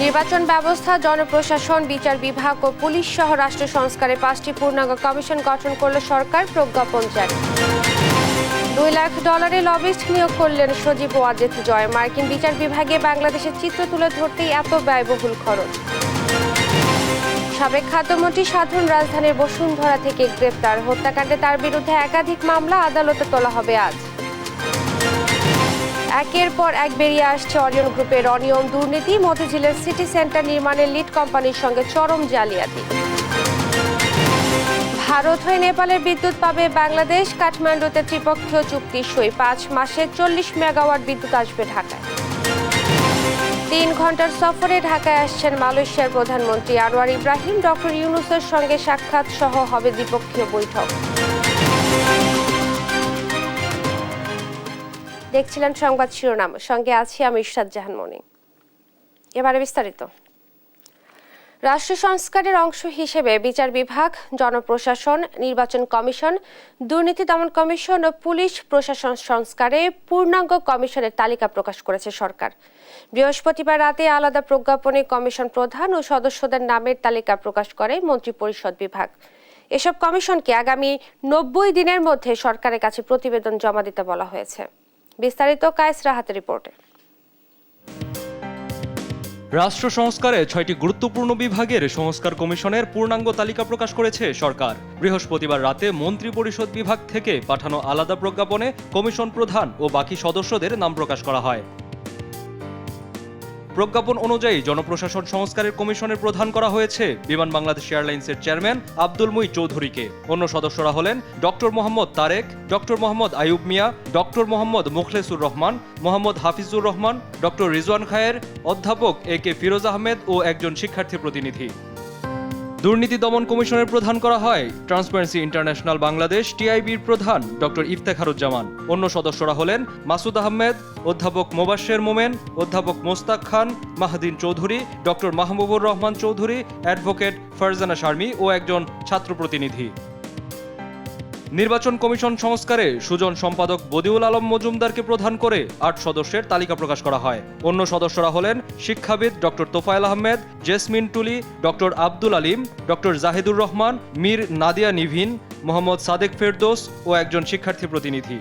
নির্বাচন ব্যবস্থা, জনপ্রশাসন, বিচার বিভাগ ও পুলিশ সহ রাষ্ট্র সংস্কারে 5টি পূর্ণাঙ্গ কমিশন গঠন করল সরকার, প্রজ্ঞাপন জারি। $2 লাখ লবিস্ট নিয়োগ করলেন সজীব ওয়াজেদ জয়। মার্কিন বিচার বিভাগে বাংলাদেশের চিত্র তুলে ধরতেই এত ব্যয়বহুল খরচ। সাবেক খাদ্যমন্ত্রী সাধারণ রাজধানীর বসুন্ধরা থেকে গ্রেপ্তার। হত্যাকাণ্ডে তার বিরুদ্ধে একাধিক মামলা, আদালতে তোলা হবে আজ। একের পর এক বেরিয়ে আসছে অরিয়ন গ্রুপের অনিয়ম, দুর্নীতি, মতিঝিলের সিটি সেন্টার নির্মাণের লিড কোম্পানির সঙ্গে চরম জালিয়াতি। ভারত হয়ে নেপালের বিদ্যুৎ পাবে বাংলাদেশ, কাঠমান্ডুতে ত্রিপক্ষীয় চুক্তি সই। 5 মাসে 40 মেগাওয়াট বিদ্যুৎ আসবে ঢাকায়। 3 ঘন্টার সফরে ঢাকায় আসছেন মালয়েশিয়ার প্রধানমন্ত্রী আনোয়ার ইব্রাহিম। ডক্টর ইউনূসের সঙ্গে সাক্ষাৎ সহ হবে দ্বিপক্ষীয় বৈঠক। দেখছিলেন সংবাদ শিরোনাম, সঙ্গে আছি আমি ইশরাত জাহান মনি। এবারে বিস্তারিত। রাষ্ট্র সংস্কারের অংশ হিসেবে বিচার বিভাগ, জনপ্রশাসন, নির্বাচন কমিশন, দুর্নীতি দমন কমিশন ও পুলিশ প্রশাসন সংস্কারে পূর্ণাঙ্গ কমিশনের তালিকা প্রকাশ করেছে সরকার। বৃহস্পতিবার রাতে আলাদা প্রজ্ঞাপনে কমিশন প্রধান ও সদস্যদের নামের তালিকা প্রকাশ করে মন্ত্রিপরিষদ বিভাগ। এসব কমিশনকে আগামী 90 দিনের মধ্যে সরকারের কাছে প্রতিবেদন জমা দিতে বলা হয়েছে। বিস্তারিত কায়েস রাহাতের রিপোর্টে। রাষ্ট্র সংস্কারে 6টি গুরুত্বপূর্ণ বিভাগের সংস্কার কমিশনের পূর্ণাঙ্গ তালিকা প্রকাশ করেছে সরকার। বৃহস্পতিবার রাতে মন্ত্রিপরিষদ বিভাগ থেকে পাঠানো আলাদা প্রজ্ঞাপনে কমিশন প্রধান ও বাকি সদস্যদের নাম প্রকাশ করা হয়। প্রজ্ঞাপন অনুযায়ী জনপ্রশাসন সংস্কারের কমিশনের প্রধান করা হয়েছে বিমান বাংলাদেশ এয়ারলাইন্সের চেয়ারম্যান আব্দুল মুঈন চৌধুরীকে। অন্য সদস্যরা হলেন ডক্টর মোহাম্মদ তারেক, ডক্টর মোহাম্মদ আইয়ুব মিয়া, ডক্টর মোহাম্মদ মুখলেসুর রহমান, মোহাম্মদ হাফিজুর রহমান, ডক্টর রিজওয়ান খায়ের, অধ্যাপক এ কে ফিরোজ আহমেদ ও একজন শিক্ষার্থী প্রতিনিধি। দুর্নীতি দমন কমিশনের প্রধান করা হয় ট্রান্সপারেন্সি ইন্টারন্যাশনাল বাংলাদেশ টিআইবির প্রধান ডক্টর ইফতেখারুজ্জামান। অন্য সদস্যরা হলেন মাসুদ আহমেদ, অধ্যাপক মোবাশ্বের মোমেন, অধ্যাপক মোস্তাক খান, মাহদিন চৌধুরী, ডক্টর মাহবুবুর রহমান চৌধুরী, অ্যাডভোকেট ফারজানা শারমি ও একজন ছাত্র প্রতিনিধি। নির্বাচন কমিশন সংস্কারে সুজন সম্পাদক বদিউল আলম মজুমদারকে প্রধান করে 8 সদস্যের তালিকা প্রকাশ করা হয়। অন্য সদস্যরা হলেন শিক্ষাবিদ doctor Tofayel Ahmed, Jesmin Tuli, doctor Abdul Alim, doctor Jahidur Rahman, Mir Nadia Nivin, Mohammad Sadek Ferdous ও একজন শিক্ষার্থী প্রতিনিধি।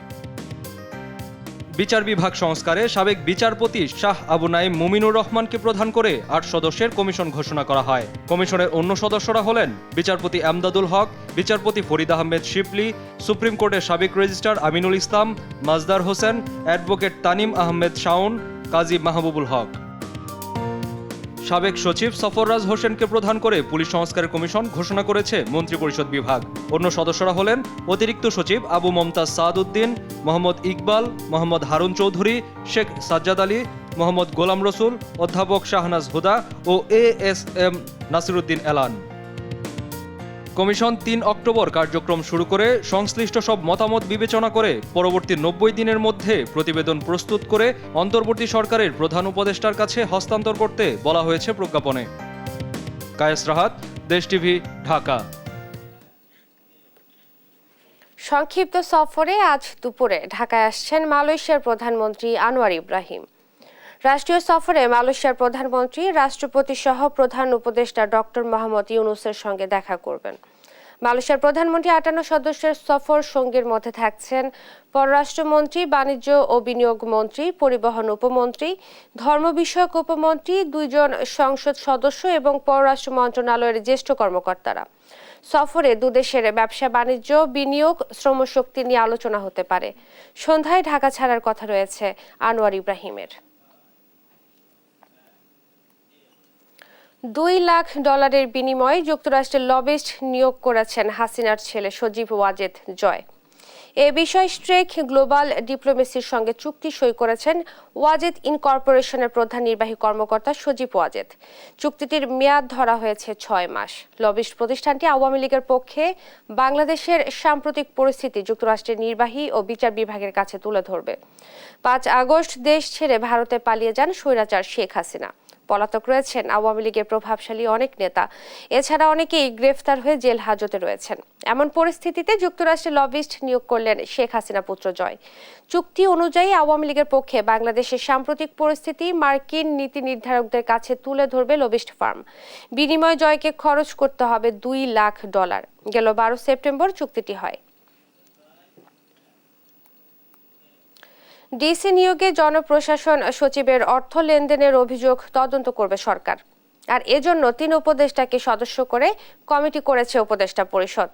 বিচার বিভাগ সংস্কারে সাবেক বিচারপতি শাহ আবু নাঈম মুমিনুর রহমানকে প্রধান করে 8 সদস্যের কমিশন ঘোষণা করা হয়। কমিশনের অন্য সদস্যরা হলেন বিচারপতি আমদাদুল হক, বিচারপতি ফরিদ আহমেদ শিবলি, সুপ্রিম কোর্টের সাবেক রেজিস্ট্রার আমিনুল ইসলাম, মাজদার হোসেন, অ্যাডভোকেট তানিম আহমেদ শাওন, কাজী মাহবুবুল হক। সাবেক সচিব সফররাজ হোসেনকে প্রধান করে পুলিশ সংস্কারের কমিশন ঘোষণা করেছে মন্ত্রিপরিষদ বিভাগ। অন্য সদস্যরা হলেন অতিরিক্ত সচিব আবু মমতাজ সাদ উদ্দিন, মোহাম্মদ ইকবাল, মোহাম্মদ হারুন চৌধুরী, শেখ সাজ্জাদ আলী, মোহাম্মদ গোলাম রসুল, অধ্যাপক শাহনাজ হুদা ও ASM নাসিরুদ্দিন এলান। কমিশন 3 অক্টোবর কার্যক্রম শুরু করে সংশ্লিষ্ট সব মতামত বিবেচনা করে পরবর্তী 90 দিনের মধ্যে প্রতিবেদন প্রস্তুত করে অন্তর্বর্তী সরকারের প্রধান উপদেষ্টার কাছে হস্তান্তর করতে বলা হয়েছে প্রজ্ঞাপনে। কায়েস রাহাত, দেশ টিভি, ঢাকা। সংক্ষিপ্ত সফরে আজ দুপুরে ঢাকায় আসছেন মালয়েশিয়ার প্রধানমন্ত্রী আনোয়ার ইব্রাহিম। রাষ্ট্রীয় সফরে মালয়েশিয়ার প্রধানমন্ত্রী রাষ্ট্রপতি সহ প্রধান উপদেষ্টা ডক্টর মোহাম্মদ ইউনূসের সঙ্গে দেখা করবেন। মালয়েশিয়ার প্রধানমন্ত্রী 58 সদস্যের সফর সঙ্গীর মধ্যে থাকছেন পররাষ্ট্রমন্ত্রী, বাণিজ্য ও বিনিয়োগ মন্ত্রী, পরিবহন উপমন্ত্রী, ধর্ম বিষয়ক উপমন্ত্রী, 2 জন সংসদ সদস্য এবং পররাষ্ট্র মন্ত্রণালয়ের জ্যেষ্ঠ কর্মকর্তারা। সফরে দুদেশের ব্যবসা বাণিজ্য, বিনিয়োগ, শ্রমশক্তি নিয়ে আলোচনা হতে পারে। সন্ধ্যায় ঢাকা ছাড়ার কথা রয়েছে আনোয়ার ইব্রাহিমের। $2 লাখ বিনিময়ে যুক্তরাষ্ট্রের লবিস্ট নিয়োগ করেছেন হাসিনার ছেলে সজীব ওয়াজেদ জয়। এ বিষয়ে স্ট্রেক গ্লোবাল ডিপ্লোমেসির সঙ্গে চুক্তি সই করেছেন ওয়াজেদ ইনকর্পোরেশনের প্রধান নির্বাহী কর্মকর্তা সজীব ওয়াজেদ। চুক্তিটির মেয়াদ ধরা হয়েছে 6 মাস। লবিস্ট প্রতিষ্ঠানটি আওয়ামী লীগের পক্ষে বাংলাদেশের সাম্প্রতিক পরিস্থিতি যুক্তরাষ্ট্রের নির্বাহী ও বিচার বিভাগের কাছে তুলে ধরবে। 5 আগস্ট দেশ ছেড়ে ভারতে পালিয়ে যান স্বৈরাচার শেখ হাসিনা। পলাতক রয়েছেন আওয়ামী লীগের প্রভাবশালী অনেক নেতা। এছাড়া অনেকেই গ্রেফতার হয়ে জেল হাজতে রয়েছেন। এমন পরিস্থিতিতে যুক্তরাষ্ট্রে লবিস্ট নিয়োগ করলেন শেখ হাসিনা পুত্র জয়। চুক্তি অনুযায়ী আওয়ামী লীগের পক্ষে বাংলাদেশের সাম্প্রতিক পরিস্থিতি মার্কিন নীতি নির্ধারকদের কাছে তুলে ধরবে লবিস্ট ফার্ম। বিনিময়ে জয়কে খরচ করতে হবে $2 লাখ। গেল 12 সেপ্টেম্বর চুক্তিটি হয়। ডিসি নিয়োগে জনপ্রশাসন সচিবের অর্থ লেনদেনের অভিযোগ তদন্ত করবে সরকার। আর এজন্য 3 উপদেষ্টাকে সদস্য করে কমিটি করেছে উপদেষ্টা পরিষদ।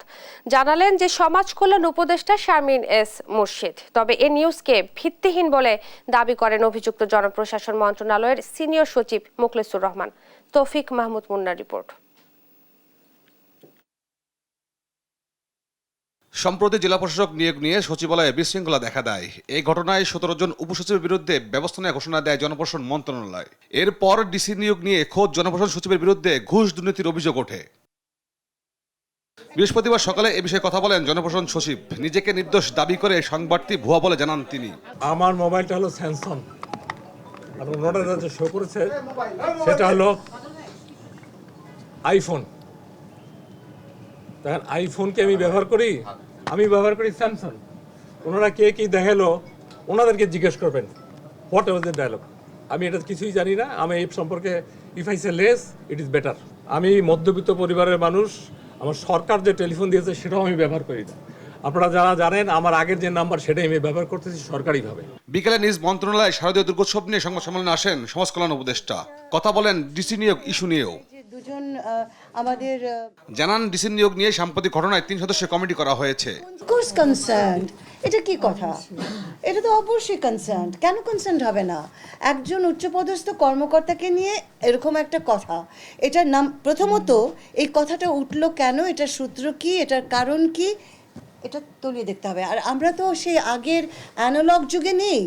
জানালেন যে সমাজ কল্যাণ উপদেষ্টা শারমিন এস মুর্শিদ। তবে এ নিউজকে ভিত্তিহীন বলে দাবি করেন অভিযুক্ত জনপ্রশাসন মন্ত্রণালয়ের সিনিয়র সচিব মুখলেসুর রহমান। তৌফিক মাহমুদ মুন্নার রিপোর্ট। সম্প্রতি জেলা প্রশাসক নিয়োগ নিয়ে সচিবালয়ে বিশৃঙ্খলা দেখা দেয়। এই ঘটনায় 17 জন উপসচিবের বিরুদ্ধে ব্যবস্থা নেওয়ার ঘোষণা দেয় জনপ্রশাসন মন্ত্রণালয়। এরপর ডিসি নিয়োগ নিয়ে খোদ জনপ্রশাসন সচিবের বিরুদ্ধে ঘুষ দুর্নীতির অভিযোগ ওঠে। বৃহস্পতিবার সকালে এ বিষয়ে কথা বলেন জনপ্রশাসন সচিব। নিজেকে নির্দোষ দাবি করে সংবাদটি ভুয়া বলে জানান তিনি। আমার মোবাইলটা হলো স্যামসাং, আপনার নোটের যে শো করেছে সেটা হলো আইফোন। দেখেন, আইফোনকে আমি ব্যবহার করি স্যামসাং। ওনারা কে কি দেখালো ওনাদেরকে জিজ্ঞেস করবেন হোয়াট ওয়াজ দ্য ডায়লগ। আমি এটা কিছুই জানি না। আমি এই সম্পর্কে if I say less it is better. আমি মধ্যবিত্ত পরিবারের মানুষ। আমার সরকার যে টেলিফোন দিয়েছে সেটাও আমি ব্যবহার করি না। আপনারা যারা জানেন আমার আগের যে নাম্বার সেটাই আমি ব্যবহার করতেছি সরকারিভাবে। বিকেলে নিজ মন্ত্রণালয়ে শারদীয় দুর্গোৎসব নিয়ে সংবাদ সম্মেলনে আসেন সমাজ কল্যাণ উপদেষ্টা। কথা বলেন ডিসি নিয়োগ ইস্যু নিয়েও। দুজন আমাদের জানান ডিসি নিয়োগ নিয়ে সাম্প্রতিক ঘটনায় 3 সদস্যের কমিটি করা হয়েছে। Course concern. এটা কি কথা? এটা তো অবশ্যই কনসার্ন। কেন কনসার্ন হবে না? একজন উচ্চপদস্থ কর্মকর্তাকে নিয়ে এরকম একটা কথা, এটার নাম প্রথমত এই কথাটা উঠলো কেন, এটার সূত্র কি, এটার কারণ কি, এটা তলিয়ে দেখতে হবে। আর আমরা তো সেই আগের অ্যানালগ যুগে নেই।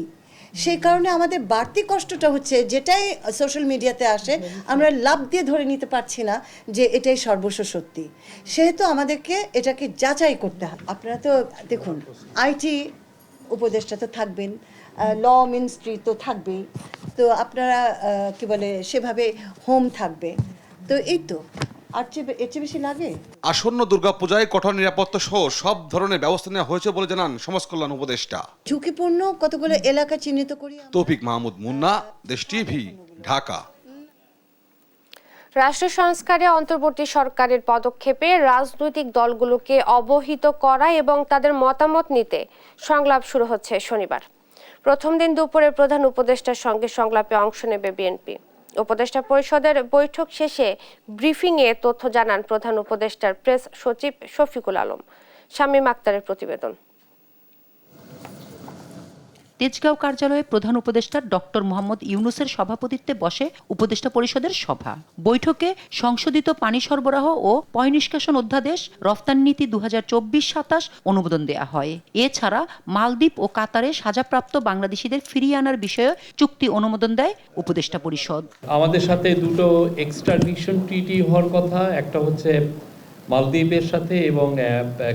সেই কারণে আমাদের বাড়তি কষ্টটা হচ্ছে যেটাই সোশ্যাল মিডিয়াতে আসে আমরা লাভ দিয়ে ধরে নিতে পারছি না যে এটাই সর্বস্ব সত্যি। সেহেতু আমাদেরকে এটাকে যাচাই করতে হবে। আপনারা তো দেখুন, আইটি উপদেষ্টা তো থাকবেন, ল মিনিস্ট্রি তো থাকবেই, তো আপনারা কি বলে সেভাবে হোম থাকবে। তো এই তো এর চেয়ে বেশি লাগে? আসন্ন দুর্গাপূজায় কঠোর নিরাপত্তা সহ সব ধরনের ব্যবস্থা নেওয়া হয়েছে বলে জানান সমাজ কল্যাণ উপদেষ্টা। ঝুঁকিপূর্ণ কতগুলো এলাকা চিহ্নিত করি। তৌফিক মাহমুদ মুন্না, দেশ টিভি, ঢাকা। রাষ্ট্র সংস্কারে অন্তর্বর্তী সরকারের পদক্ষেপে রাজনৈতিক দলগুলোকে অবহিত করা এবং তাদের মতামত নিতে সংলাপ শুরু হচ্ছে শনিবার। প্রথম দিন দুপুরে প্রধান উপদেষ্টার সঙ্গে সংলাপে অংশ নেবে বিএনপি। উপদেষ্টা পরিষদের বৈঠক শেষে ব্রিফিংয়ে তথ্য জানান প্রধান উপদেষ্টার প্রেস সচিব শফিকুল আলম। শামীম আক্তারের প্রতিবেদন। তেজগাঁও কার্যালয়ে প্রধান উপদেষ্টা ডক্টর মোহাম্মদ ইউনূসের সভাপতিত্বে বসে উপদেষ্টা পরিষদের সভা। বৈঠকে সংশোধিত পানি সরবরাহ ও পয় নিষ্কাশন অধ্যাদেশ রফতানি নীতি 2024-27 অনুমোদন দেয়া হয়। এছাড়া মালদ্বীপ ও কাতারে সাজাপ্রাপ্ত বাংলাদেশিদের ফিরিয়ে আনার বিষয়ে চুক্তি অনুমোদন দেয় উপদেষ্টা পরিষদ। আমাদের সাথে দুটো এক্সট্রাডিশন ট্রিটি হওয়ার কথা, একটা হচ্ছে মালদ্বীপের সাথে এবং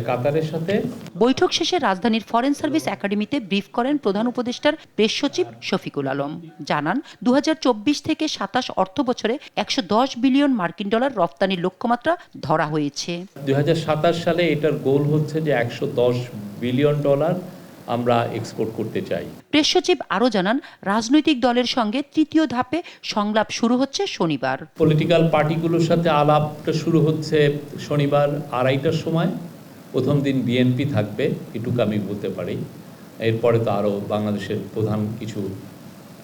কাতারের সাথে। বৈঠক শেষে রাজধানীর ফরেন সার্ভিস একাডেমিতে ব্রিফ করেন প্রধান উপদেষ্টার প্রেস সচিব শফিকুল আলম। জানান 2024 থেকে 27 অর্থ বছরে 110 বিলিয়ন মার্কিন ডলার রফতানির লক্ষ্যমাত্রা ধরা হয়েছে। 2027 সালে এটার গোল হচ্ছে যে 110 বিলিয়ন ডলার আমরা এক্সপোর্ট করতে চাই। প্রেস সচিব আরও জানান রাজনৈতিক দলের সঙ্গে তৃতীয় ধাপে সংলাপ শুরু হচ্ছে শনিবার। পলিটিক্যাল পার্টিগুলোর সাথে আলাপটা শুরু হচ্ছে শনিবার 2:30টার সময়। প্রথম দিন বিএনপি থাকবে, এটুকু আমি বলতে পারি। এরপরে তো আরও বাংলাদেশের প্রধান কিছু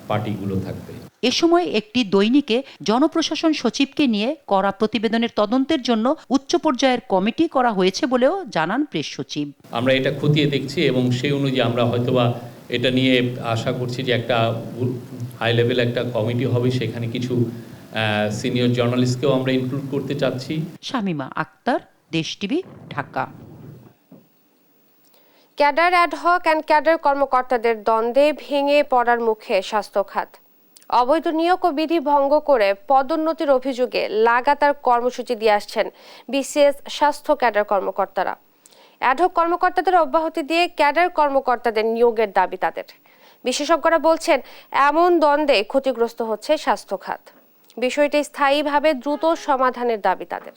পার্টিগুলো থাকবে। এ সময় একটি দৈনিকে জনপ্রশাসন সচিবকে নিয়ে করা প্রতিবেদনের তদন্তের জন্য উচ্চ পর্যায়ের কমিটি করা হয়েছে বলেও জানান প্রেস সচিব। আমরা এটা খতিয়ে দেখছি এবং সেই অনুযায়ী আমরা হয়তোবা এটা নিয়ে আশা করছি যে একটা হাই লেভেল একটা কমিটি হবে, সেখানে কিছু সিনিয়র জার্নালিস্টকেও আমরা ইনক্লুড করতে চাচ্ছি। শামীমা আক্তার, দেশ TV, Dhaka. Cadre ad hoc and cadre কর্মকর্তাদের দ্বন্দ্বে ভেঙে পড়ার মুখে স্বাস্থ্য খাত। অবৈধ নিয়োগ ও বিধি ভঙ্গ করে পদোন্নতির অভিযোগে লাগাতার কর্মসূচি দিয়ে আসছেন বিসিএস স্বাস্থ্য ক্যাডার কর্মকর্তারা। অ্যাডহক কর্মকর্তাদের অব্যাহতি দিয়ে ক্যাডার কর্মকর্তাদের নিয়োগের দাবি তাদের। বিশেষজ্ঞরা বলছেন এমন দ্বন্দ্বে ক্ষতিগ্রস্ত হচ্ছে স্বাস্থ্য খাত। বিষয়টি স্থায়ীভাবে দ্রুত সমাধানের দাবি তাদের।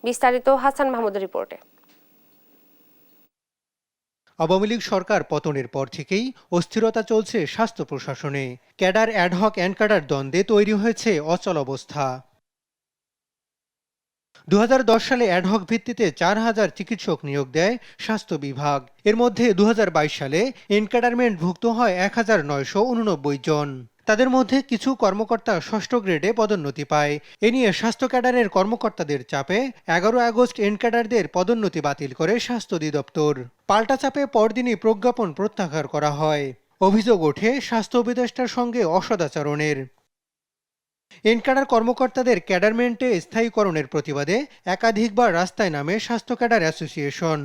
বিস্তারিত হাসান মাহমুদের রিপোর্টে। আওয়ামী লীগ সরকার পতনের পর থেকেই অস্থিরতা চলছে স্বাস্থ্য প্রশাসনে। ক্যাডার অ্যাডহক অ্যানক্যাডার দ্বন্দ্বে তৈরি হয়েছে অচল অবস্থা। 2010 সালে অ্যাডহক ভিত্তিতে 4000 চিকিৎসক নিয়োগ দেয় স্বাস্থ্য বিভাগ। এর মধ্যে 2022 সালে এনক্যাডারমেন্টভুক্ত হয় 1989 জন। তাদের মধ্যে কিছু কর্মকর্তা 6ষ্ঠ গ্রেডে পদোন্নতি পায়। এ নিয়ে স্বাস্থ্য ক্যাডারের কর্মকর্তাদের চাপে 11 আগস্ট এনক্যাডারদের পদোন্নতি বাতিল করে স্বাস্থ্য অধিদপ্তর। পাল্টা চাপে পরদিনই প্রজ্ঞাপন প্রত্যাহার করা হয়। অভিযোগ ওঠে স্বাস্থ্য উপদেষ্টার সঙ্গে অসদাচরণের। এনক্যাডার কর্মকর্তাদের ক্যাডারমেন্টে স্থায়ীকরণের প্রতিবাদে একাধিকবার রাস্তায় নামে স্বাস্থ্য ক্যাডার অ্যাসোসিয়েশন।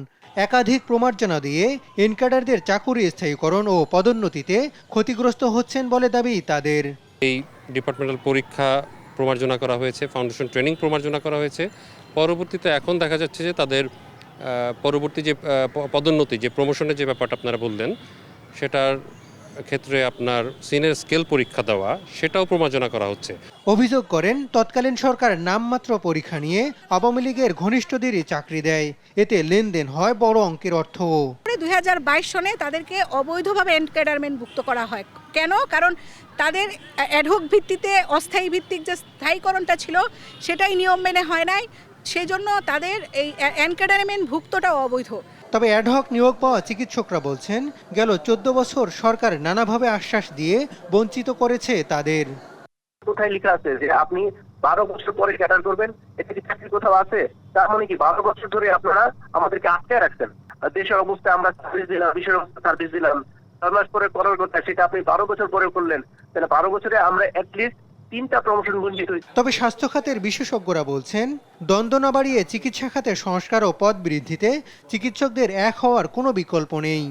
একাধিক প্রমার্জনা দিয়ে এনক্যাডারদের চাকুরি স্থায়ীকরণ ও পদোন্নতিতে ক্ষতিগ্রস্ত হচ্ছেন বলে দাবি তাদের। এই ডিপার্টমেন্টাল পরীক্ষা প্রমার্জনা করা হয়েছে, ফাউন্ডেশন ট্রেনিং প্রমার্জনা করা হয়েছে। পরবর্তীতে এখন দেখা যাচ্ছে যে তাদের পরবর্তী যে পদোন্নতি, যে প্রমোশনের যে ব্যাপারটা আপনারা বললেন, সেটার ক্ষেত্রে আপনার সিনিয়র স্কেল পরীক্ষা দেওয়া, সেটাও প্রমার্জনা করা হচ্ছে। অভিযোগ করেন তৎকালীন সরকার নামমাত্র পরীক্ষা নিয়ে আওয়ামী লীগের ঘনিষ্ঠদেরই চাকরি দেয়। এতে লেনদেন হয় বড় অঙ্কের অর্থ। 2022 সনে তাদেরকে অবৈধভাবে এনক্যাডারমেন্টভুক্ত করা হয়। কেন? কারণ তাদের অ্যাডহক ভিত্তিতে অস্থায়ী ভিত্তিক যে স্থায়ীকরণটা ছিল সেটাই নিয়ম মেনে হয় নাই, সেজন্য তাদের এই এনক্যাডারমেন্টভুক্তটাও অবৈধ। তবে অ্যাডহক নিয়োগ পাওয়া চিকিৎসকরা বলছেন গেল 14 বছর সরকার নানাভাবে আশ্বাস দিয়ে বঞ্চিত করেছে তাদের। কোথায় লেখা আছে যে আপনি 12 বছর পরে ক্যাডার করবেন? এটা কি চাকরি কোথাও আছে? তার মানে কি 12 বছর ধরে আপনারা আমাদেরকে আটকে রাখছেন? দেশের অবস্থা আমরা সার্ভিস দিলাম, বিশ্বের অবস্থা সার্ভিস দিলাম, 4 মাস পরে করার কথা সেটা আপনি 12 বছর পরে করলেন। তাহলে 12 বছরে আমরা অ্যাটলিস্ট 3টা প্রমোশন বঞ্চিত হই। তবে স্বাস্থ্য খাতের বিশেষজ্ঞরা বলছেন দ্বন্দ্ব না বাড়িয়ে চিকিৎসা খাতে সংস্কার ও পদ বৃদ্ধিতে চিকিৎসকদের এক হওয়ার কোনো বিকল্প নেই।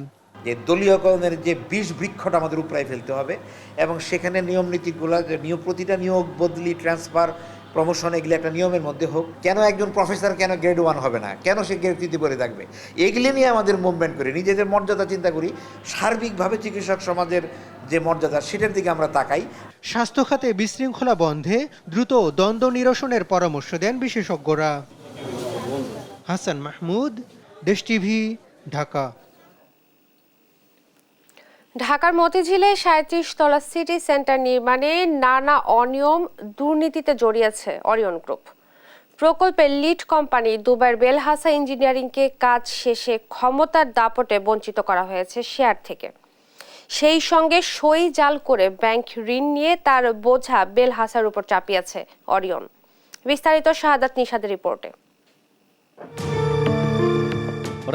যে দলীয়করণের যে বিষ বৃক্ষটা আমাদের উপরায় ফেলতে হবে এবং সেখানে নিয়ম নীতিগুলো, প্রতিটা নিয়োগ বদলি, ট্রান্সফার, প্রমোশন, এগুলি একটা নিয়মের মধ্যে হোক। কেন একজন প্রফেসর কেন গ্রেড 1 হবে না? কেন সে গ্রেড 3 পরে থাকবে? এগুলি নিয়ে আমাদের মুভমেন্ট করি, নিজেদের মর্যাদা চিন্তা করি, সার্বিকভাবে চিকিৎসক সমাজের যে মর্যাদা সেটার দিকে আমরা তাকাই। স্বাস্থ্য খাতে বিশৃঙ্খলা বন্ধে দ্রুত দ্বন্দ্ব নিরসনের পরামর্শ দেন বিশেষজ্ঞরা। হাসান মাহমুদ, দেশ টিভি, ঢাকা। ঢাকার মতিঝিলে 37 তলা সিটি সেন্টার নির্মাণে নানা অনিয়ম দুর্নীতিতে জড়িয়েছে অরিয়ন গ্রুপ। প্রকল্পের লিড কোম্পানি দুবাইয়ের বেলহাসা ইঞ্জিনিয়ারিংকে কাজ শেষে ক্ষমতার দাপটে বঞ্চিত করা হয়েছে শেয়ার থেকে। সেই সঙ্গে সই জাল করে ব্যাংক ঋণ নিয়ে তার বোঝা বেলহাসার উপর চাপিয়েছে অরিয়ন। বিস্তারিত শাহাদাত নিশাদের রিপোর্টে।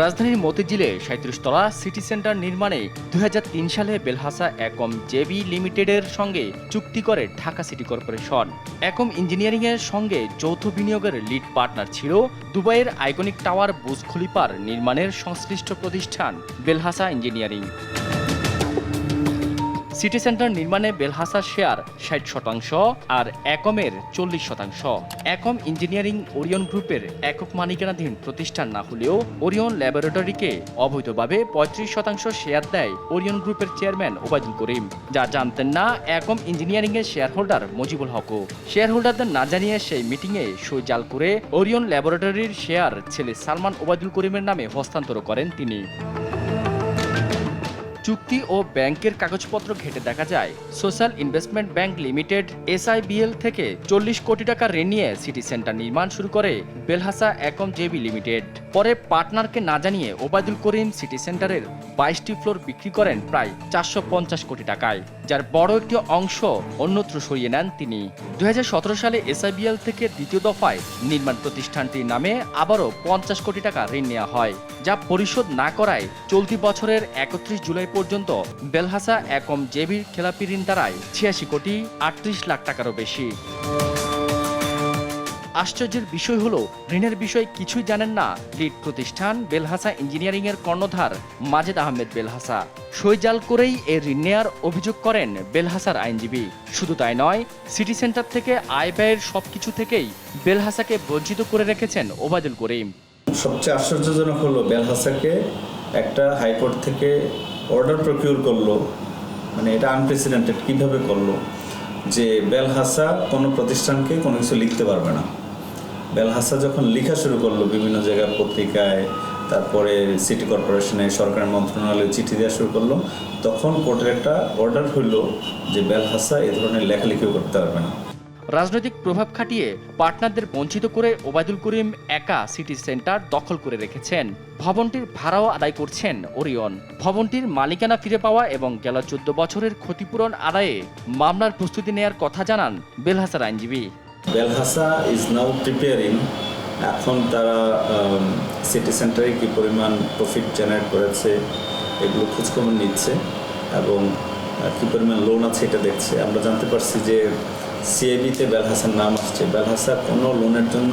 রাজধানীর মতিঝিলে 37 তলা সিটি সেন্টার নির্মাণে 2003 সালে বেলহাসা একম জেবি লিমিটেডের সঙ্গে চুক্তি করে ঢাকা সিটি কর্পোরেশন। একম ইঞ্জিনিয়ারিং এর সঙ্গে যৌথ বিনিয়োগের লিড পার্টনার ছিল দুবাইয়ের আইকনিক টাওয়ার বুর্জ খলিফার নির্মাণের সংশ্লিষ্ট প্রতিষ্ঠান বেলহাসা ইঞ্জিনিয়ারিং। সিটি সেন্টার নির্মাণে বেলহাসার শেয়ার 60% আর একমের 40%। একম ইঞ্জিনিয়ারিং ওরিয়ন গ্রুপের একক মালিকানাধীন প্রতিষ্ঠান না হলেও ওরিয়ন ল্যাবরেটরিকে অবৈধভাবে 35% শেয়ার দেয় ওরিয়ন গ্রুপের চেয়ারম্যান ওবায়দুল করিম, যা জানতেন না একম ইঞ্জিনিয়ারিং এর শেয়ার হোল্ডার মুজিবুল হকও। শেয়ার হোল্ডারদের না জানিয়ে সেই মিটিংয়ে সই জাল করে ওরিয়ন ল্যাবরেটরির শেয়ার ছেলে সালমান ওবায়দুল করিমের নামে হস্তান্তর করেন তিনি। চুক্তি ও ব্যাংকের কাগজপত্র ঘেঁটে দেখা যায় social investment bank limited SIBL থেকে 40 কোটি টাকা ঋণ নিয়ে সিটি সেন্টার নির্মাণ শুরু করে বেলহাসা একম জেবি লিমিটেড। পরে পার্টনারকে না জানিয়ে ওবায়দুল করিম সিটি সেন্টারের 22টি ফ্লোর বিক্রি করেন প্রায় 450 কোটি টাকায়, যার বড় একটি অংশ অন্যত্র সরিয়ে নেন তিনি। 2017 সালে SIBL থেকে দ্বিতীয় দফায় নির্মাণ প্রতিষ্ঠানটির নামে আবারও 50 কোটি টাকা ঋণ নেওয়া হয়, যা পরিশোধ না করায় চলতি বছরের 31 জুলাই পর্যন্ত বেলহাসা একম জেবির খেলাপি ঋণ দাঁড়ায় 86 কোটি 38 লাখ টাকারও বেশি। আশ্চর্যের বিষয় হলো ঋণের বিষয়ে কিছুই জানেন না লিড প্রতিষ্ঠান বেলহাসা ইঞ্জিনিয়ারিং এর কর্ণধার মাজেদ আহমেদ বেলহাসা। সই জাল করেই এ ঋণ নেয়ার অভিযোগ করেন বেলহাসার আইনজীবী। শুধু তাই নয়, সিটি সেন্টার থেকে আয় ব্যয়ের সবকিছু থেকেই বেলহাসাকে বঞ্চিত করে রেখেছেন ওবায়দুল করিম। সবচেয়ে আশ্চর্যজনক হলো বেলহাসাকে একটা হাইকোর্ট থেকে অর্ডার প্রকিউর করলো, মানে এটা আনপ্রেসিডেন্টেড, কিভাবে করলো? যে বেলহাসা কোনো প্রতিষ্ঠানকে কোনো কিছু লিখতে পারবে না। বেলহাসা যখন লেখা শুরু করলো বিভিন্ন জায়গায় পত্রিকায়, তারপরে সিটি কর্পোরেশনে, সরকারি মন্ত্রণালয়ে চিঠি দেওয়া শুরু করলো, তখন কোর্টের একটা অর্ডার হইল যে বেলহাসা এ ধরনের লেখালেখিও করতে পারবে না। রাজনৈতিক প্রভাব খাটিয়ে পার্টনারদের বঞ্চিত করে ওবায়দুল করিম একা সিটি সেন্টার দখল করে রেখেছেন। ভবনটির ভাড়াও আদায় করছেন ওরিয়ন। ভবনটির মালিকানা ফিরে পাওয়া এবং গেল 14 বছরের ক্ষতিপূরণ আদায়ে মামলার প্রস্তুতি নেয়ার কথা জানান বেলহাসার আইনজীবী। বেলহাসা ইজ নাও প্রিপেয়ারিং, এখন তারা সিটি সেন্টারে কি পরিমাণ প্রফিট জেনারেট করেছে এগুলো খোঁজখবর নিচ্ছে এবং কি পরিমাণ লোন আছে এটা দেখছে। আমরা জানতে পারছি যে সিআইবিতে বেলহাসার নাম আসছে। বেলহাসা কোনো লোনের জন্য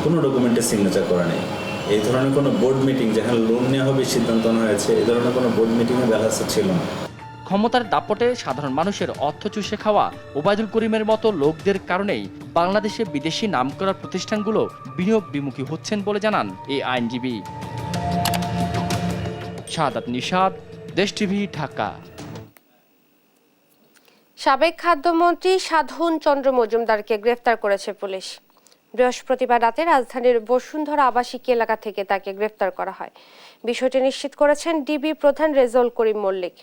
কোনো ডকুমেন্টে সিগনেচার করে নেই। এই ধরনের কোনো বোর্ড মিটিং যেখানে লোন নেওয়া হবে সিদ্ধান্ত নেওয়া হয়েছে, এই ধরনের কোনো বোর্ড মিটিংয়ে বেলহাসা ছিল না। ক্ষমতার দাপটে সাধারণ মানুষের অর্থ চুষে খাওয়া ওবায়দুল করিমের মতো লোকদের কারণেই বাংলাদেশে বিদেশি নামকরা প্রতিষ্ঠানগুলো বিনিয়োগ বিমুখী হচ্ছেন বলে জানান এই আইনজীবী। শাহাদাত নিশাদ, দেশ টিভি, ঢাকা। সাবেক খাদ্যমন্ত্রী সাধন চন্দ্র মজুমদারকে গ্রেফতার করেছে পুলিশ। বৃহস্পতিবার রাতে রাজধানীর বসুন্ধরা আবাসিক এলাকা থেকে তাকে গ্রেফতার করা হয়। বিষয়টি নিশ্চিত করেছেন ডিবি প্রধান রেজাউল করিম মল্লিক।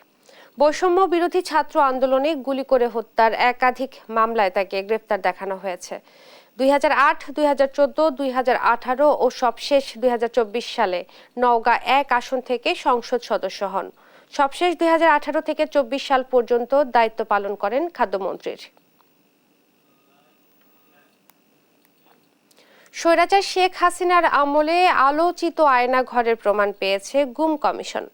বৈষম্য বিরোধী ছাত্র আন্দোলনে গুলি করে হত্যার একাধিক মামলায় তাকে গ্রেফতার দেখানো হয়েছে। 2008, 2014, 2018 ও সবশেষ 2024 সালে নওগাঁ 1 আসন থেকে সংসদ সদস্য হন। সবশেষ 2018 থেকে 24 সাল পর্যন্ত দায়িত্ব পালন করেন খাদ্যমন্ত্রীর। স্বৈরাচার শেখ হাসিনার আমলে আলোচিত আয়না ঘরের প্রমাণ পেয়েছে গুম কমিশন।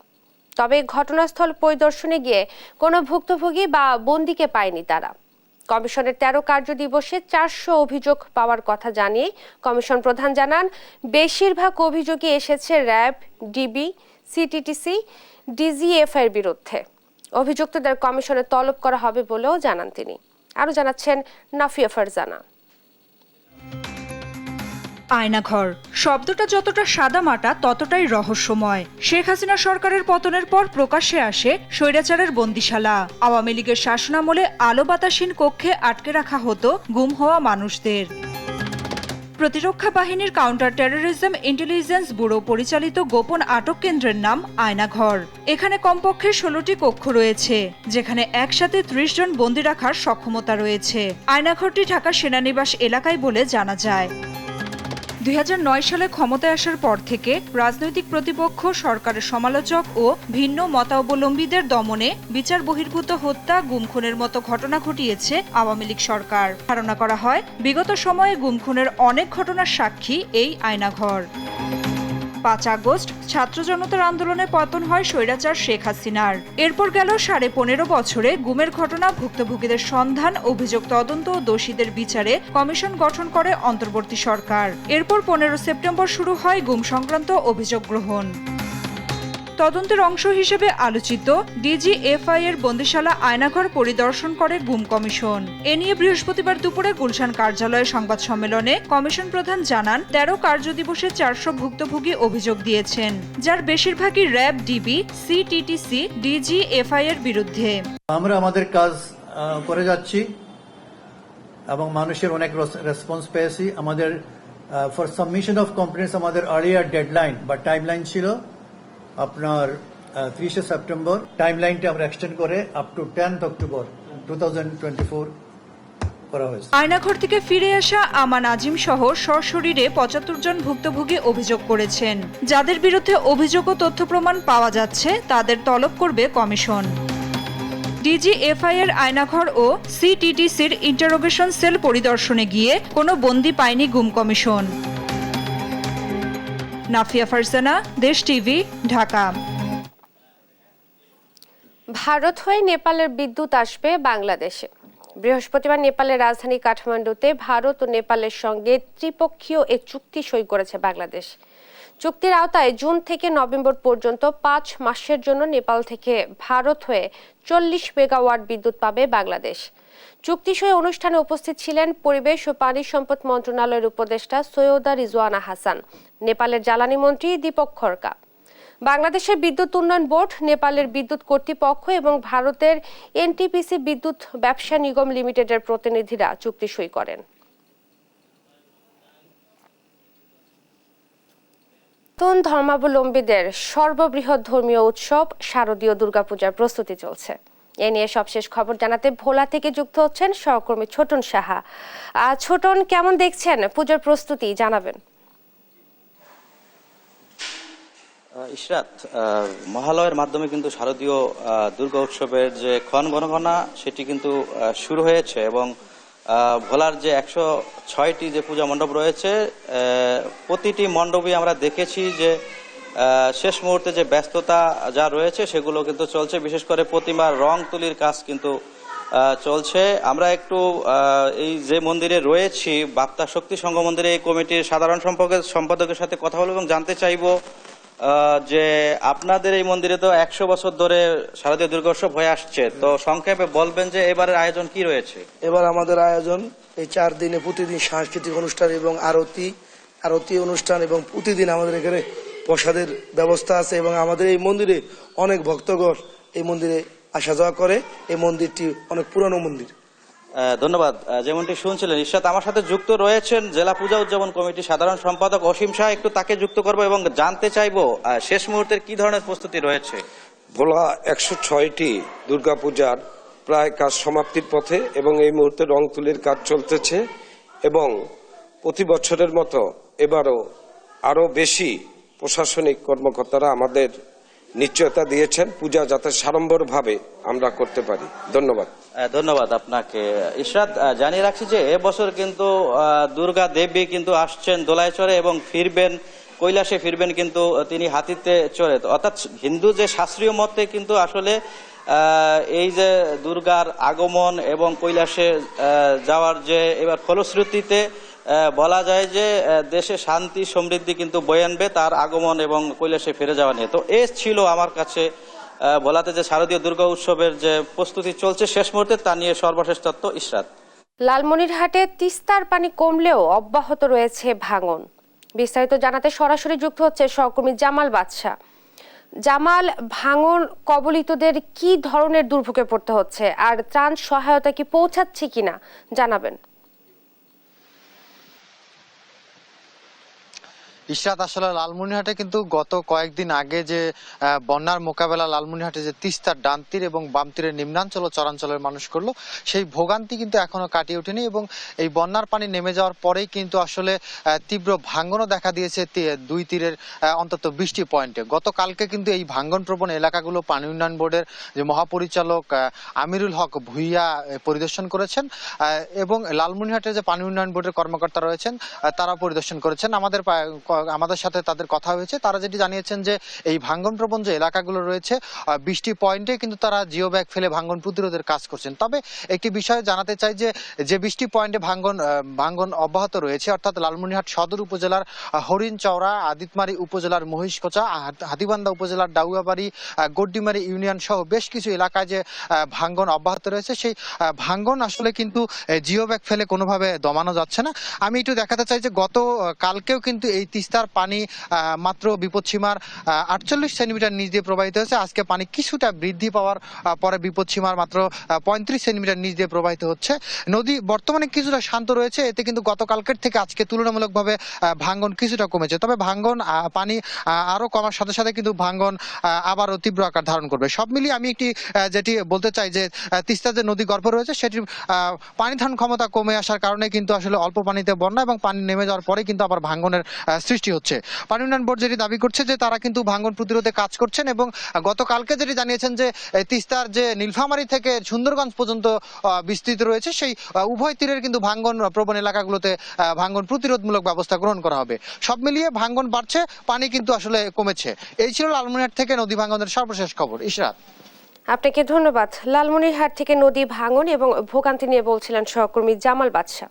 তবে ঘটনাস্থল পরিদর্শনে গিয়ে কোনো ভুক্তভোগী বা বন্দীকে পায়নি তারা। কমিশনের 13 কার্যদিবসে 400 অভিযোগ পাওয়ার কথা জানিয়ে কমিশন প্রধান জানান, বেশিরভাগ অভিযোগই এসেছে র্যাব, ডিবি, সিটিটিসি, ডিজিএফআই এর বিরুদ্ধে। অভিযুক্তদের কমিশনে তলব করা হবে বলেও জানান তিনি। আরও জানাচ্ছেন নাফিয়া ফারজানা। আয়নাঘর শব্দটা যতটা সাদামাটা ততটাই রহস্যময়। শেখ হাসিনা সরকারের পতনের পর প্রকাশ্যে আসে স্বৈরাচারের বন্দিশালা। আওয়ামী লীগের শাসনামলে আলো বাতাসহীন কক্ষে আটকে রাখা হতো গুম হওয়া মানুষদের। প্রতিরক্ষা বাহিনীর কাউন্টার টেরোরিজম ইন্টেলিজেন্স ব্যুরো পরিচালিত গোপন আটক কেন্দ্রের নাম আয়নাঘর। এখানে কমপক্ষে 16টি কক্ষ রয়েছে, যেখানে একসাথে 30 জন বন্দী রাখার সক্ষমতা রয়েছে। আয়নাঘরটি ঢাকা সেনানিবাস এলাকায় বলে জানা যায়। 2009 সালে ক্ষমতায় আসার পর থেকে রাজনৈতিক প্রতিপক্ষ, সরকারের সমালোচক ও ভিন্ন মতাবলম্বীদের দমনে বিচার বহির্ভূত হত্যা, গুম-খুনের মতো ঘটনা ঘটিয়েছে আওয়ামী লীগ সরকার। ধারণা করা হয় বিগত সময়ে গুম-খুনের অনেক ঘটনার সাক্ষী এই আয়নাঘর। 5 আগস্ট ছাত্র জনতার আন্দোলনে পতন হয় স্বৈরাচার শেখ হাসিনার। এরপর গেল 15.5 বছরে গুমের ঘটনা, ভুক্তভোগীদের সন্ধান, অভিযোগ তদন্ত ও দোষীদের বিচারে কমিশন গঠন করে অন্তর্বর্তী সরকার। এরপর 15 সেপ্টেম্বর শুরু হয় গুম সংক্রান্ত অভিযোগ গ্রহণ। তদন্তের অংশ হিসেবে আলোচিত ডিজিএফআই এর বন্দিশালা আয়নাঘর পরিদর্শন করে গুম কমিশন। এ নিয়ে বৃহস্পতিবার দুপুরে গুলশান কার্যালয়ে সংবাদ সম্মেলনে কমিশন প্রধান জানান, 13 কার্যদিবসে 400 ভুক্তভোগী অভিযোগ দিয়েছেন, যার বেশিরভাগই র্যাব, ডিবি, সিটিটিসি, ডিজিএফআই এর বিরুদ্ধে। আমরা আমাদের কাজ করে যাচ্ছি এবং মানুষের অনেক রেসপন্স পেয়েছি। আমাদের ফর সাবমিশন অফ কমপ্লেইন্টস আমাদের আর্লিয়ার ডেডলাইন বা টাইমলাইন ছিল আপনার 30 সেপ্টেম্বর। টাইমলাইনটা আমরা এক্সটেন্ড করে আপ টু 10 অক্টোবর 2024 করা হয়েছে। আয়নাঘর থেকে ফিরে আসা আমান আজিম সহ সশরীরে 75 জন ভুক্তভোগী অভিযোগ করেছেন। যাদের বিরুদ্ধে অভিযোগ ও তথ্য প্রমাণ পাওয়া যাচ্ছে তাদের তলব করবে কমিশন। ডিজিএফআই এর আয়নাঘর ও সিটিটিসির ইন্টারোগেশন সেল পরিদর্শনে গিয়ে কোনো বন্দী পায়নি গুম কমিশন। নাফিয়া ফারজানা, দেশ টিভি, ঢাকা। ভারত হয়ে নেপালের বিদ্যুৎ আসবে বাংলাদেশে। বৃহস্পতিবার নেপালের রাজধানী কাঠমান্ডুতে ভারত ও নেপালের সঙ্গে ত্রিপক্ষীয় এক চুক্তি সই করেছে বাংলাদেশ। চুক্তির আওতায় জুন থেকে নভেম্বর পর্যন্ত 5 মাসের জন্য নেপাল থেকে ভারত হয়ে 40 মেগাওয়াট বিদ্যুৎ পাবে বাংলাদেশ। চুক্তি সই অনুষ্ঠানে উপস্থিত ছিলেন পরিবেশ ও পানি সম্পদ মন্ত্রণালয়ের উপদেষ্টা সৈয়দা রিজওয়ানা হাসান, নেপালের জ্বালানি মন্ত্রী দীপক খড়কা। বাংলাদেশের বিদ্যুৎ উন্নয়ন বোর্ড, নেপালের বিদ্যুৎ কর্তৃপক্ষ এবং ভারতের এনটিপিসি বিদ্যুৎ ব্যবসা নিগম লিমিটেডের প্রতিনিধিরা চুক্তি সই করেন। নতুন ধর্মাবলম্বীদের সর্ববৃহৎ ধর্মীয় উৎসব শারদীয় দুর্গাপূজার প্রস্তুতি চলছে। এ নিয়ে সবশেষ খবর জানাতে ভোলা থেকে যুক্ত হচ্ছেন সহকর্মী ছোটন সাহা। ছোটন, কেমন দেখছেন পুজোর প্রস্তুতি, জানাবেন। ইশরাত, মহালয়ের মাধ্যমে কিন্তু শারদীয় দুর্গা উৎসবের যে ক্ষণ গণগণনা সেটি কিন্তু শুরু হয়েছে এবং ভোলার যে 106টি যে পূজা মণ্ডপ রয়েছে, প্রতিটি মণ্ডপে আমরা দেখেছি যে শেষ মুহূর্তে যে ব্যস্ততা যা রয়েছে সেগুলো কিন্তু চলছে। বিশেষ করে প্রতিমার রং তুলির কাজ কিন্তু চলছে। আমরা একটু এই যে মন্দিরে রয়েছি, বাপ্তা শক্তি সংঘ মন্দিরে, এই কমিটির সাধারণ সম্পাদকের সাথে কথা বলবো এবং জানতে চাইবো যে আপনাদের এই মন্দিরে তো 100 বছর ধরে শারদীয় দুর্গোৎসব হয়ে আসছে, তো সংক্ষেপে বলবেন যে এবারের আয়োজন কি রয়েছে? এবার আমাদের আয়োজন এই 4 দিনে প্রতিদিন সাংস্কৃতিক অনুষ্ঠান এবং আরতি অনুষ্ঠান এবং প্রতিদিন আমাদের এখানে প্রসাদের ব্যবস্থা আছে এবং আমাদের এই মন্দিরে অনেক ভক্তগণ এই মন্দিরে আসা যাওয়া করে। এই মন্দিরটি অনেক পুরানো মন্দির। ধন্যবাদ। যেমনটি শুনছিলেন ইশরাত, আমার সাথে যুক্ত রয়েছেন জেলা পূজা উদযাপন কমিটির সাধারণ সম্পাদক অসীম শাহ। একটু তাকে যুক্ত করবো এবং জানতে চাইবো শেষ মুহূর্তের কি ধরনের প্রস্তুতি রয়েছে। ভোলা 106টি দুর্গাপূজার প্রায় কাজ সমাপ্তির পথে এবং এই মুহূর্তে রং তুলির কাজ চলতেছে এবং প্রতি বছরের মতো এবারও আরো বেশি প্রশাসনিক কর্মকর্তারা আমাদের নিশ্চয়তা দিয়েছেন পূজা যাতে সাড়ম্বরভাবে আমরা করতে পারি। ধন্যবাদ। ধন্যবাদ আপনাকে ইশরাত। জানিয়ে রাখছি যে এবছর কিন্তু দুর্গা দেবী কিন্তু আসছেন দোলায় চড়ে এবং ফিরবেন কৈলাসে ফিরবেন কিন্তু তিনি হাতিতে চড়ে। অর্থাৎ হিন্দু যে শাস্ত্রীয় মতে কিন্তু আসলে এই যে দুর্গার আগমন এবং কৈলাসে যাওয়ার যে এবার ফলশ্রুতিতে বলা যায় যে দেশে শান্তি সমৃদ্ধি কিন্তু বয়ে আনবে তার আগমন এবং কৈলাসে ফিরে যাওয়া নিয়ে। তো এ ছিল আমার কাছে বলাতে যে শারদীয় দুর্গা উৎসবের যে প্রস্তুতি চলছে শেষ মুহূর্তে তা নিয়ে সর্বশেষ তথ্য। ইশরাত। লালমনিরহাটে তিস্তার পানি কমলেও অব্যাহত রয়েছে ভাঙন। বিস্তারিত জানাতে সরাসরি যুক্ত হচ্ছে সহকর্মী জামাল বাদশা। জামাল, ভাঙন কবলিতদের কি ধরনের দুর্ভোগে পড়তে হচ্ছে আর ত্রাণ সহায়তা কি পৌঁছাচ্ছে কিনা জানাবেন। ইশরাত, আসলে লালমনিরহাটে কিন্তু গত কয়েকদিন আগে যে বন্যার মোকাবেলা লালমনিরহাটে যে তিস্তার ডান তীর এবং বাম তীরের নিম্নাঞ্চল ও চরাঞ্চলের মানুষ করলো, সেই ভোগান্তি কিন্তু এখনো কাটিয়ে ওঠেনি এবং এই বন্যার পানি নেমে যাওয়ার পরেই কিন্তু আসলে তীব্র ভাঙ্গনও দেখা দিয়েছে দুই তীরের অন্তত 20টি পয়েন্টে। গতকালকে কিন্তু এই ভাঙ্গন প্রবণ এলাকাগুলো পানি উন্নয়ন বোর্ডের যে মহাপরিচালক আমিরুল হক ভুইয়া পরিদর্শন করেছেন এবং লালমনিরহাটের যে পানি উন্নয়ন বোর্ডের কর্মকর্তা রয়েছেন তারা পরিদর্শন করেছেন। আমাদের সাথে তাদের কথা হয়েছে, তারা যেটি জানিয়েছেন যে এই ভাঙ্গন প্রবণ যে এলাকাগুলো রয়েছে 20টি পয়েন্টে কিন্তু তারা জিও ব্যাগ ফেলে ভাঙ্গন প্রতিরোধের কাজ করছেন। তবে একটি বিষয় জানাতে চাই যে 20টি পয়েন্টে ভাঙ্গন অব্যাহত রয়েছে, অর্থাৎ লালমনিরহাট সদর উপজেলার হরিণচওড়া, আদিতমারি উপজেলার মহিষকোচা, হাতিবান্ধা উপজেলার ডাউয়াবাড়ি, গড্ডিমারি ইউনিয়ন সহ বেশ কিছু এলাকায় যে ভাঙ্গন অব্যাহত রয়েছে, সেই ভাঙ্গন আসলে কিন্তু জিও ব্যাগ ফেলে কোনোভাবে দমানো যাচ্ছে না। আমি একটু দেখাতে চাই যে গত কালকেও কিন্তু এই তিস্তার পানি মাত্র বিপদসীমার 48 সেন্টিমিটার নিচ দিয়ে প্রবাহিত হয়েছে। আজকে পানি কিছুটা বৃদ্ধি পাওয়ার পরে বিপদসীমার মাত্র 35 সেন্টিমিটার নিচ দিয়ে প্রবাহিত হচ্ছে। নদী বর্তমানে কিছুটা শান্ত রয়েছে, এতে কিন্তু গতকালকের থেকে আজকে তুলনামূলকভাবে ভাঙ্গন কিছুটা কমেছে। তবে ভাঙ্গন পানি আরো কমার সাথে সাথে কিন্তু ভাঙ্গন আবারও তীব্র আকার ধারণ করবে। সব মিলিয়ে আমি যেটি বলতে চাই যে তিস্তা যে নদী গর্ভ রয়েছে সেটির পানি ধারণ ক্ষমতা কমে আসার কারণে কিন্তু আসলে অল্প পানিতে বন্যা এবং পানি নেমে যাওয়ার পরে কিন্তু আবার ভাঙ্গনের সৃষ্টি হচ্ছে। পানি উন্নয়ন বোর্ড যেটি দাবি করছে যে তারা কিন্তু ভাঙ্গন প্রতিরোধে কাজ করছেন এবং গতকালকে যেটি জানিয়েছেন যে তিস্তার যে নীলফামারী থেকে সুন্দরগঞ্জ পর্যন্ত বিস্তৃত রয়েছে সেই উভয় তীরের কিন্তু ভাঙ্গন প্রবণ এলাকাগুলোতে ভাঙ্গন প্রতিরোধমূলক ব্যবস্থা গ্রহণ করা হবে। সব মিলিয়ে ভাঙ্গন বাড়ছে, পানি কিন্তু আসলে কমেছে। এই ছিল লালমনিরহাট থেকে নদী ভাঙ্গনের সর্বশেষ খবর। ইশরাত। আপনাকে ধন্যবাদ। লালমনিরহাট থেকে নদী ভাঙন এবং ভোগান্তি নিয়ে বলছিলেন সহকর্মী জামাল বাদশা।